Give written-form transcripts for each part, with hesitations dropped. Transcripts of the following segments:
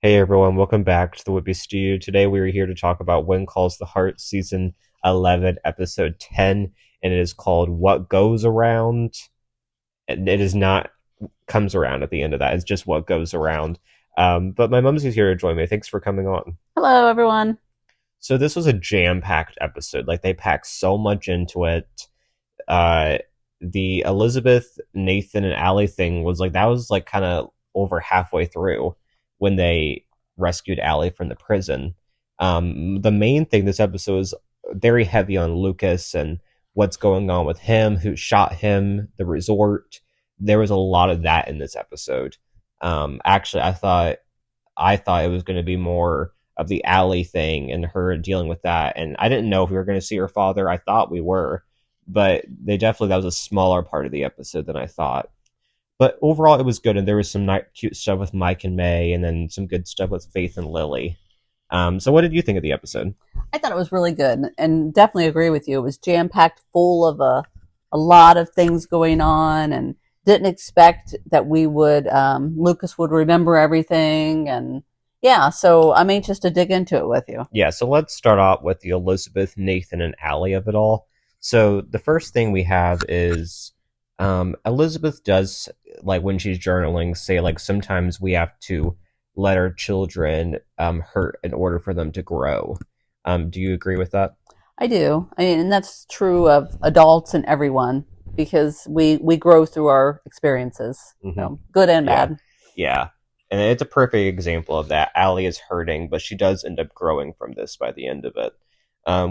Hey everyone, welcome back to the Whippy Stew. Today we are here to talk about When Calls the Heart, Season 11, Episode 10, and it is called What Goes Around. And it is not comes around at the end of that, it's just what goes around. But my mom's here to join me. Thanks for coming on. Hello, everyone. So this was a jam-packed episode. Like, they packed so much into it. Uh, the Elizabeth, Nathan, and Allie thing was like, that was like kind of over halfway through when they rescued Allie from the prison. The main thing this episode is very heavy on Lucas and what's going on with him, who shot him, the resort. There was a lot of that in this episode. Actually, I thought it was going to be more of the Allie thing and her dealing with that, and I didn't know if we were going to see her father. I thought we were, but that was a smaller part of the episode than I thought. But overall, it was good, and there was some cute stuff with Mike and Mei, and then some good stuff with Faith and Lily. So what did you think of the episode? I thought it was really good and definitely agree with you. It was jam packed full of a lot of things going on and didn't expect that Lucas would remember everything. And yeah, so I'm anxious to dig into it with you. Yeah, so let's start out with the Elizabeth, Nathan, and Allie of it all. So the first thing we have is Elizabeth does, like when she's journaling, say like sometimes we have to let our children hurt in order for them to grow. Do you agree with that? I do. I mean, and that's true of adults and everyone because we grow through our experiences, Mm-hmm. good and Yeah, bad. yeah, and it's a perfect example of that. Allie is hurting, but she does end up growing from this by the end of it.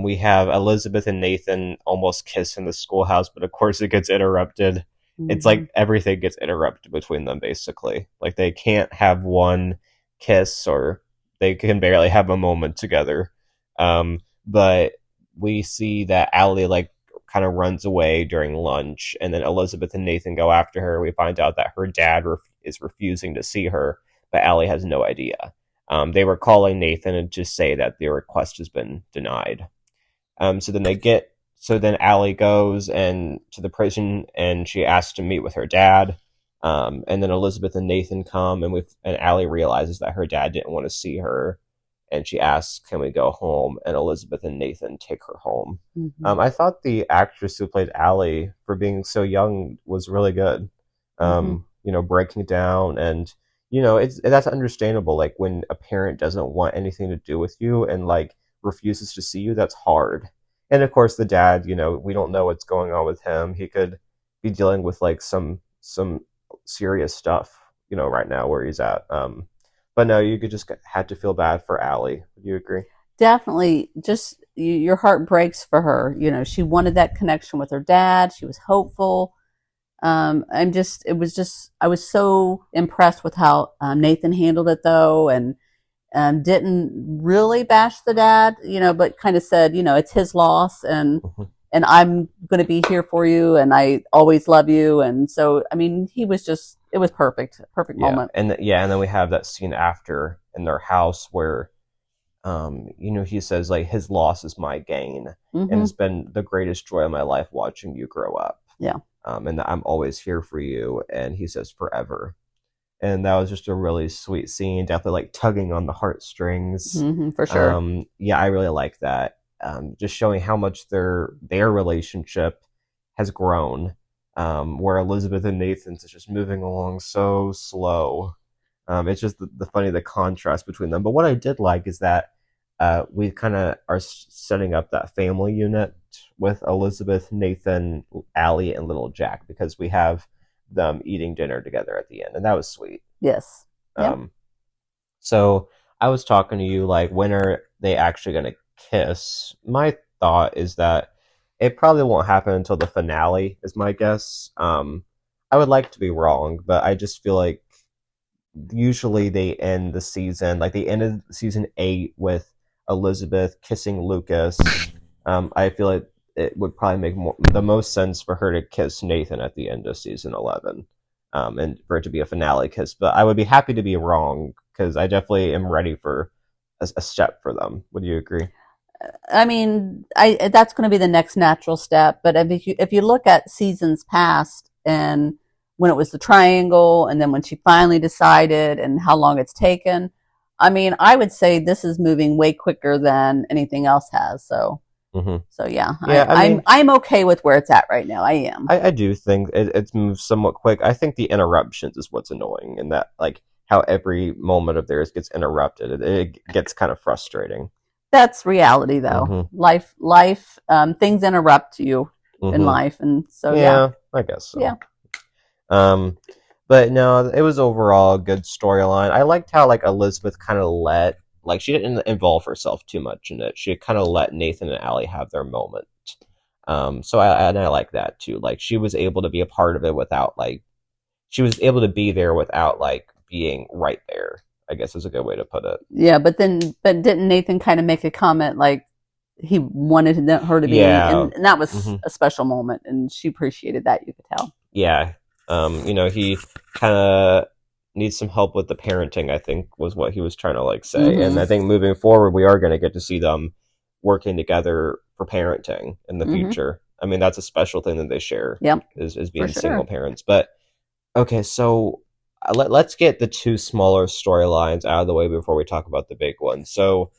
We have Elizabeth and Nathan almost kiss in the schoolhouse, but of course it gets interrupted. It's Hmm. like everything gets interrupted between them, basically. Like they can't have one kiss, or they can barely have a moment together. But we see that Allie like kind of runs away during lunch, and then Elizabeth and Nathan go after her. We find out that her dad is refusing to see her, but Allie has no idea. They were calling Nathan and just say that their request has been denied. So then Allie goes and to the prison, and she asks to meet with her dad. And then Elizabeth and Nathan come, and Allie realizes that her dad didn't want to see her, and she asks, "Can we go home?" And Elizabeth and Nathan take her home. Hmm. I thought the actress who played Allie, for being so young, was really good. Hmm. Breaking down, and that's understandable. Like when a parent doesn't want anything to do with you and like refuses to see you, that's hard. And of course, the dad, we don't know what's going on with him. He could be dealing with like some serious stuff, right now where he's at. But no, you could just had to feel bad for Allie. Would you agree? Definitely, just your heart breaks for her. She wanted that connection with her dad. She was hopeful. I was so impressed with how Nathan handled it though, and didn't really bash the dad, but kind of said, it's his loss, Mhm. and I'm going to be here for you, and I always love you, and so I mean, it was perfect Yeah, moment. and then we have that scene after in their house where he says like his loss is my gain, and Hmm. it's been the greatest joy of my life watching you grow up. Yeah. And that I'm always here for you, and he says forever. And that was just a really sweet scene, definitely like tugging on the heartstrings. For sure. Yeah, I really like that. Just showing how much their relationship has grown. Where Elizabeth and Nathan's is just moving along so slow. It's just the contrast between them. But what I did like is that we kind of are setting up that family unit with Elizabeth, Nathan, Allie, and little Jack, because we have them eating dinner together at the end, and that was sweet. Yes. Yep. Um, so I was talking to you like, when are they actually going to kiss? My thought is that it probably won't happen until the finale, is my guess. I would like to be wrong, but I just feel like usually they end the season, like they ended season 8 with Elizabeth kissing Lucas. I feel like it would probably make the most sense for her to kiss Nathan at the end of season 11, and for it to be a finale kiss. But I would be happy to be wrong, because I definitely am ready for a step for them. Would you agree? I mean, I that's going to be the next natural step. But if you look at seasons past and when it was the triangle, and then when she finally decided, and how long it's taken, I mean, I would say this is moving way quicker than anything else has. Hmm. So yeah, Yeah, I mean, I'm okay with where it's at right now. I am. I do think it's moved somewhat quick. I think the interruptions is what's annoying, and that like how every moment of theirs gets interrupted. It gets kind of frustrating. That's reality, though. Hmm. Life, things interrupt you in Hmm. life, and so yeah, Yeah, I guess yeah. so. Um, but no, it was overall a good storyline. I liked how like Elizabeth kind of let like she didn't involve herself too much in it. She kind of let Nathan and Allie have their moment. So I like that too. Like she was able to be a part of it without like she was able to be there without like being right there. I guess is a good way to put it. Yeah, but didn't Nathan kind of make a comment like he wanted her to be, Yeah. and that was Hmm. a special moment, and she appreciated that. You could tell. Yeah. He kind of needs some help with the parenting, I think was what he was trying to like say. And Mm-hmm. I think moving forward, we are going to get to see them working together for parenting in the Mm-hmm. future. I mean, that's a special thing that they share Yep, is for being single sure. parents. But okay, so let's get the two smaller storylines out of the way before we talk about the big one. So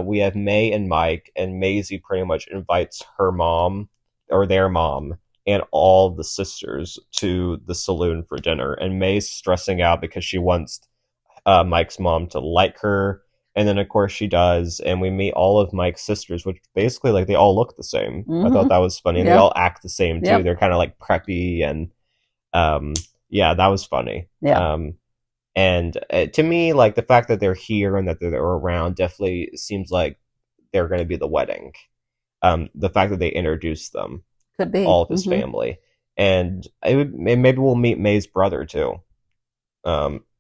we have May and Mike, and Maisie pretty much invites her mom or their mom and all the sisters to the saloon for dinner. And May's stressing out because she wants Mike's mom to like her. And then, of course, she does. And we meet all of Mike's sisters, which basically, like, they all look the same. I thought Mm-hmm. that was funny. And they Yep, all act the same, too. yep, They're kind of like preppy and um, yeah, that was funny. yeah, And to me, like the fact that they're here and that they're around definitely seems like they're going to be the wedding. The fact that they introduced them, could be. all of his Mm-hmm. family, and maybe we'll meet May's brother too.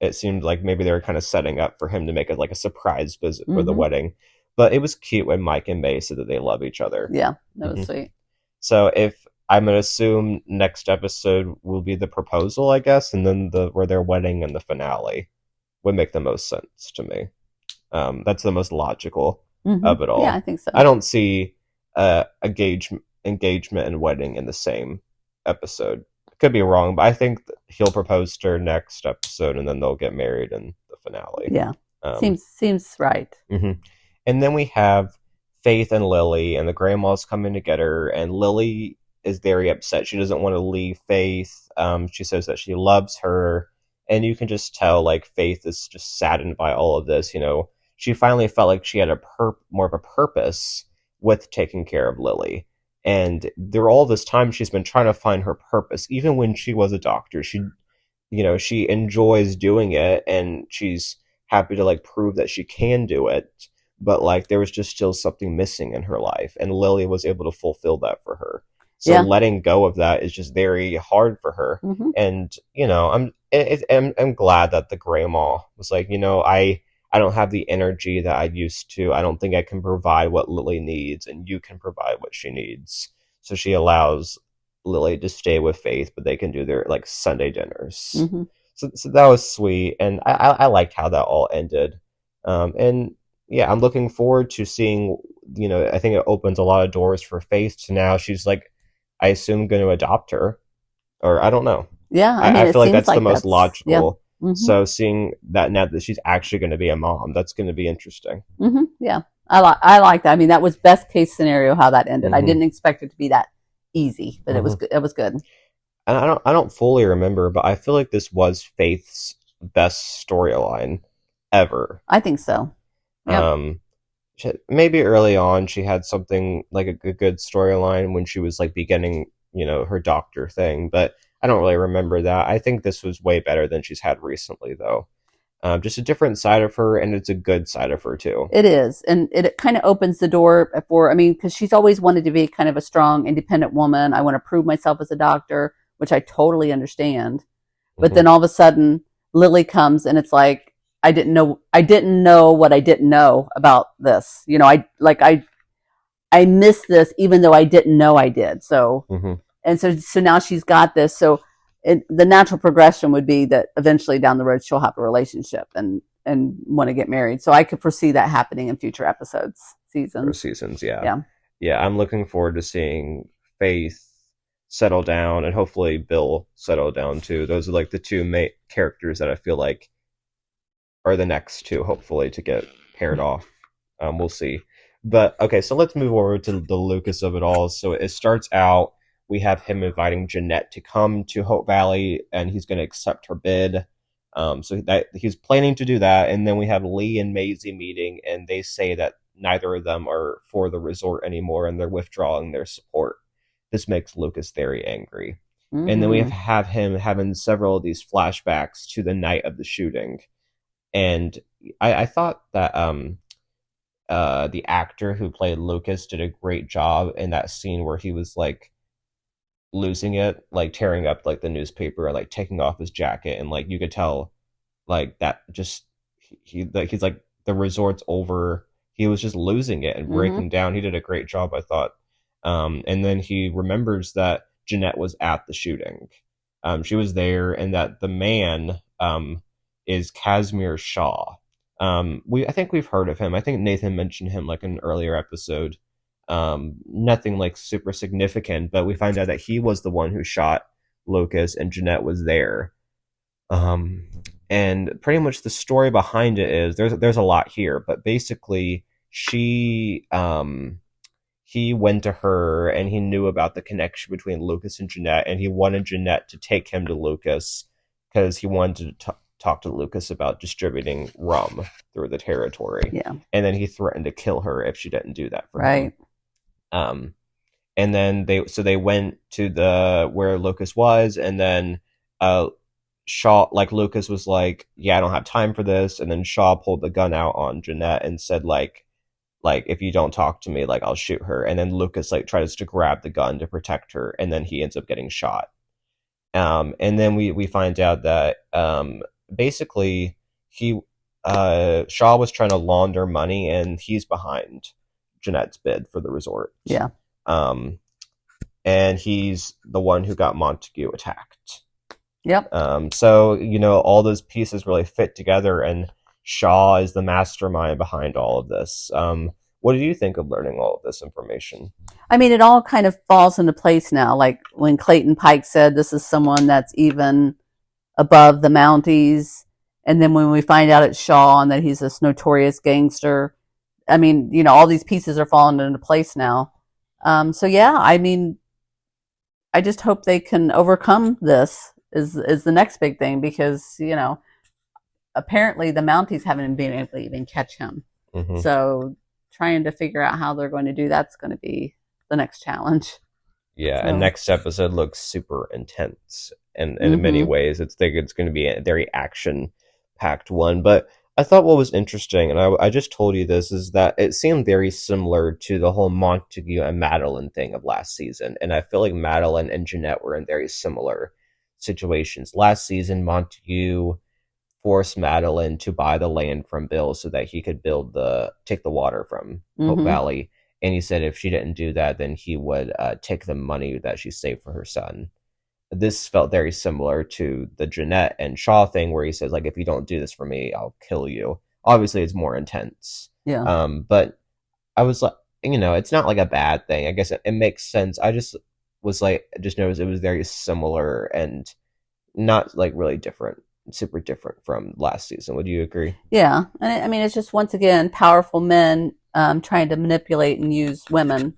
It seemed like maybe they were kind of setting up for him to make it like a surprise visit for the Mm-hmm. wedding. But it was cute when Mike and May said that they love each other. Yeah, that was Hmm. sweet. So if I'm gonna assume next episode will be the proposal, I guess, and then the where their wedding and the finale would make the most sense to me. That's the most logical Mm-hmm. of it Yeah, I all. think I so. don't see engagement and wedding in the same episode. Could be wrong, but I think he'll propose to her next episode, and then they'll get married in the finale. Yeah, Um, seems right. hmm. And then we have Faith and Lily, and the grandmas coming to get her, and Lily is very upset. She doesn't want to leave Faith. She says that she loves her, and you can just tell like Faith is just saddened by all of this. She finally felt like she had more of a purpose with taking care of Lily. And there all this time she's been trying to find her purpose, even when she was a doctor. She enjoys doing it, and she's happy to like prove that she can do it, but like there was just still something missing in her life, and Lily was able to fulfill that for her. So Yeah. letting go of that is just very hard for her. Mm-hmm. And I'm glad that the grandma was like, I don't have the energy that I used to. I don't think I can provide what Lily needs, and you can provide what she needs. So she allows Lily to stay with Faith, but they can do their like Sunday dinners. Mm-hmm. So that was sweet, and I liked how that all ended. And yeah, I'm looking forward to seeing. I think it opens a lot of doors for Faith to now. She's like, I assume, going to adopt her, or I don't know. Yeah, I I mean, it feel like seems that's the like most that's yeah. logical. Mm-hmm. So seeing that now that she's actually going to be a mom, that's going to be interesting. Mm-hmm. Yeah, I like that. I mean, that was best case scenario how that ended. I Hmm. didn't expect it to be that easy, but it was Hmm. good. It was good. And I don't fully remember, but I feel like this was Faith's best storyline ever. I think so. Yep. Um, maybe early on she had something like a good storyline when she was like beginning, her doctor thing, but I don't really remember that. I think this was way better than she's had recently, though. Just a different side of her, and it's a good side of her too. It is, and it kind of opens the door for. I mean, because she's always wanted to be kind of a strong, independent woman. I want to prove myself as a doctor, which I totally understand. But Hmm. then all of a sudden, Lily comes, and it's like I didn't know what I didn't know about this. I missed this, even though I didn't know I did. So Hmm. and so now she's got this. So the natural progression would be that eventually down the road she'll have a relationship and want to get married. So I could foresee that happening in future episodes, Or seasons. seasons, yeah. Yeah. Yeah, I'm looking forward to seeing Faith settle down, and hopefully Bill settle down too. Those are like the two main characters that I feel like or the next two, hopefully, to get paired off. We'll see. But okay, so let's move over to the Lucas of it all. So it starts out, we have him inviting Jeanette to come to Hope Valley, and he's going to accept her bid. So that he's planning to do that, and then we have Lee and Maisie meeting, and they say that neither of them are for the resort anymore, and they're withdrawing their support. This makes Lucas very angry. And then we Mm-hmm. have him having several of these flashbacks to the night of the shooting, and I thought that the actor who played Lucas did a great job in that scene where he was like losing it, like tearing up like the newspaper and like taking off his jacket, and like you could tell like that just like he's like the resort's over. He was just losing it and Mm-hmm. breaking down. He did a great job, I thought. And then he remembers that Jeanette was at the shooting. She was there, and that the man is Casimir Shaw. I think we've heard of him. I think Nathan mentioned him like in an earlier episode. Nothing like super significant, but we find out that he was the one who shot Lucas, and Jeanette was there. Um, and pretty much the story behind it is there's a lot here, but basically she he went to her and he knew about the connection between Lucas and Jeanette, and he wanted Jeanette to take him to Lucas because he wanted to talk to Lucas about distributing rum through the territory. Yeah. And then he threatened to kill her if she didn't do that for him. Right. Um, and then they went to the where Lucas was, and then Shaw, like Lucas was like, yeah, I don't have time for this, and then Shaw pulled the gun out on Jeanette and said like if you don't talk to me, like I'll shoot her. And then Lucas like tries to grab the gun to protect her, and then he ends up getting shot. And then we find out that basically he Shaw was trying to launder money, and he's behind Jeanette's bid for the resort. Yeah. Um, and he's the one who got Montague attacked. Yep. So all those pieces really fit together, and Shaw is the mastermind behind all of this. What do you think of learning all of this information? I mean, it all kind of falls into place now. Like when Clayton Pike said this is someone that's even above the Mounties. And then when we find out it's Shaw and that he's this notorious gangster, I mean, all these pieces are falling into place now. So yeah, I mean, I just hope they can overcome this is the next big thing because, apparently the Mounties haven't been able to even catch him. Mm-hmm. So trying to figure out how they're going to do that's going to be the next challenge. Yeah, and So, next episode looks super intense, and in many mm-hmm. ways, it's going to be a very action packed one. But I thought what was interesting, and I just told you this, is that it seemed very similar to the whole Montague and Madeline thing of last season, and I feel like Madeline and Jeanette were in very similar situations last season. Montague forced Madeline to buy the land from Bill so that he could take the water from Hope Mm-hmm. Valley. And he said if she didn't do that, then he would take the money that she saved for her son. This felt very similar to the Jeanette and Shaw thing, where he says like, if you don't do this for me, I'll kill you. Obviously, it's more intense. Yeah. But I was like, it's not like a bad thing. I guess it makes sense. I just was like, just noticed it was very similar and not like really different, super different from last season. Would you agree? Yeah. And I mean, it's just once again powerful men trying to manipulate and use women,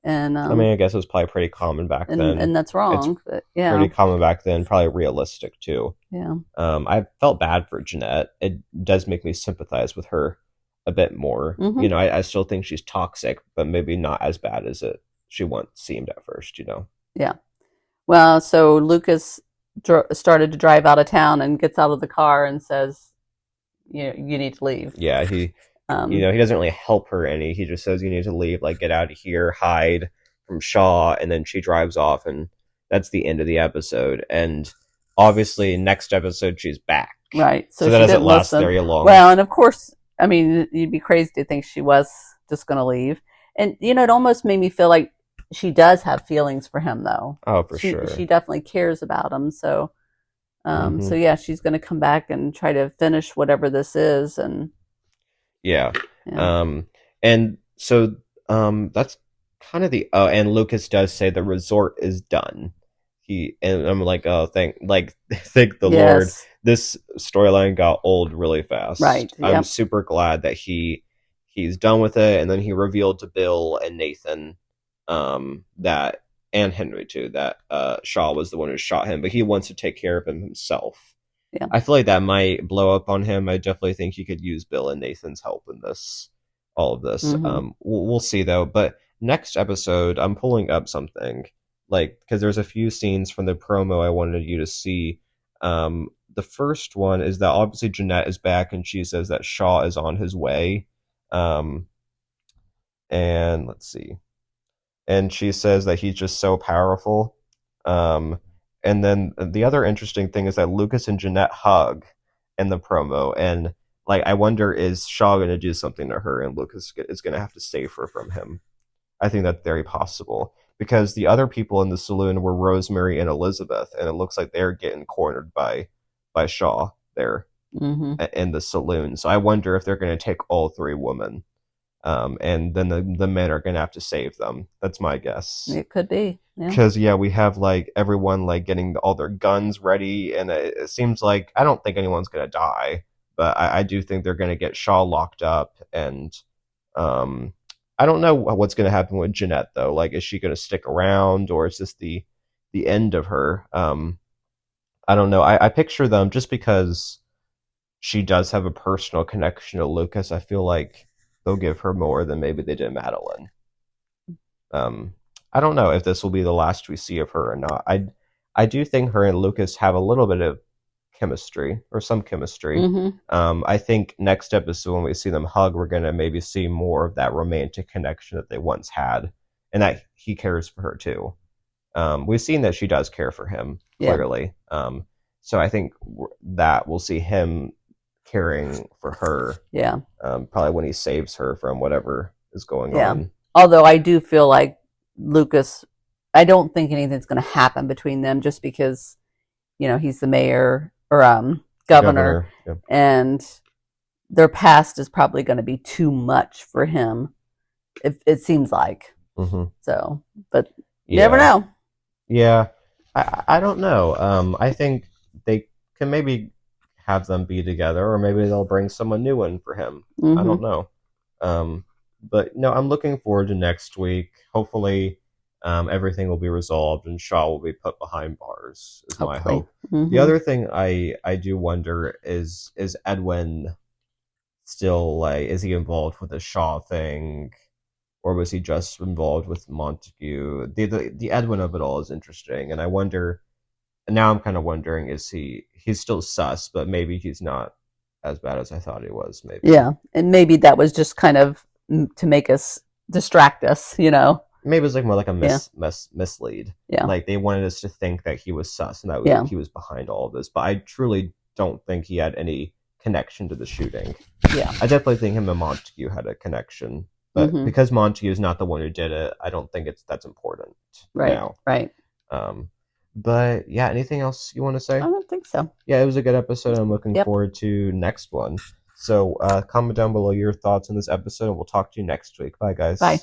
and I mean, I guess it was probably pretty common back then. and that's It's wrong. But pretty yeah, common back then, probably realistic too. yeah, I felt bad for Jeanette. It does make me sympathize with her a bit more. mm-hmm. I still think she's toxic, but maybe not as bad as she once seemed at first. Yeah. Well, so Lucas started to drive out of town and gets out of the car and says, you need to leave. Yeah, he Um, doesn't really help her any. He just says you need to leave, like get out of here, hide from Shaw, and then she drives off, and that's the end of the episode. And obviously, next episode she's back, right. So so that she doesn't didn't last listen. very long. Well, and of course, I mean, you'd be crazy to think she was just going to leave. And it almost made me feel like she does have feelings for him, though. Oh, for She sure. definitely cares about him. So, Hmm. so yeah, she's going to come back and try to finish whatever this is. And Yeah. yeah, Um, and so that's kind of the. Oh, and Lucas does say the resort is done. and I'm like, oh, thank the Lord. Yes. This storyline got old really fast. Right. I'm Yep. super glad that he's done with it, and then he revealed to Bill and Nathan, that and Henry too, that Shaw was the one who shot him, but he wants to take care of him himself. Yeah. I feel like that might blow up on him. I definitely think he could use Bill and Nathan's help in all of this. Mm-hmm. We'll see though. But next episode, I'm pulling up something like because there's a few scenes from the promo I wanted you to see. The first one is that obviously Jeanette is back and she says that Shaw is on his way. Um, and let's see, and she says that he's just so powerful. Um, and then the other interesting thing is that Lucas and Jeanette hug in the promo, and like I wonder is Shaw going to do something to her, and Lucas is going to have to save her from him. I think that's very possible because the other people in the saloon were Rosemary and Elizabeth, and it looks like they're getting cornered by Shaw there Mm-hmm. in the saloon. So I wonder if they're going to take all three women, and then the men are going to have to save them. That's my guess. It could be. Yeah. Because yeah, we have like everyone like getting all their guns ready, and it seems like I don't think anyone's going to die, but I do think they're going to get Shaw locked up, and um, I don't know what's going to happen with Jeanette though. Like, is she going to stick around, or is this the end of her? I don't know. I picture them just because she does have a personal connection to Lucas. I feel like they'll give her more than maybe they did Madeline. Um, I don't know if this will be the last we see of her or not. I do think her and Lucas have a little bit of chemistry or some chemistry. Mm-hmm. I think next episode when we see them hug, we're gonna maybe see more of that romantic connection that they once had, and that he cares for her too. We've seen that she does care for him clearly. Yeah. So I think that we'll see him caring for her. Yeah. Probably when he saves her from whatever is going Yeah. on. Although I do feel like Lucas, I don't think anything's going to happen between them just because, he's the mayor or governor, Yeah. and their past is probably going to be too much for him. It seems like. Mm-hmm. So, but you never know. Yeah, I don't know. I think they can maybe have them be together, or maybe they'll bring someone new in for him. Mm-hmm. I don't know. But no, I'm looking forward to next week. Hopefully, everything will be resolved and Shaw will be put behind bars. Is my hope. Mm-hmm. The other thing I do wonder is Edwin still like is he involved with the Shaw thing, or was he just involved with Montague? The Edwin of it all is interesting, and I wonder. Now I'm kind of wondering is he's still sus, but maybe he's not as bad as I thought he was. Maybe. Yeah, and maybe that was just kind of to make us distract us. Maybe it's like more like a mislead. Yeah. Like they wanted us to think that he was sus and that he was behind all of this. But I truly don't think he had any connection to the shooting. Yeah. I definitely think him and Montague had a connection. But because Montague is not the one who did it, I don't think that's important. Right. Now. Right. But yeah, anything else you want to say? I don't think so. Yeah, it was a good episode. I'm looking forward to next one. So comment down below your thoughts on this episode, and we'll talk to you next week. Bye, guys. Bye.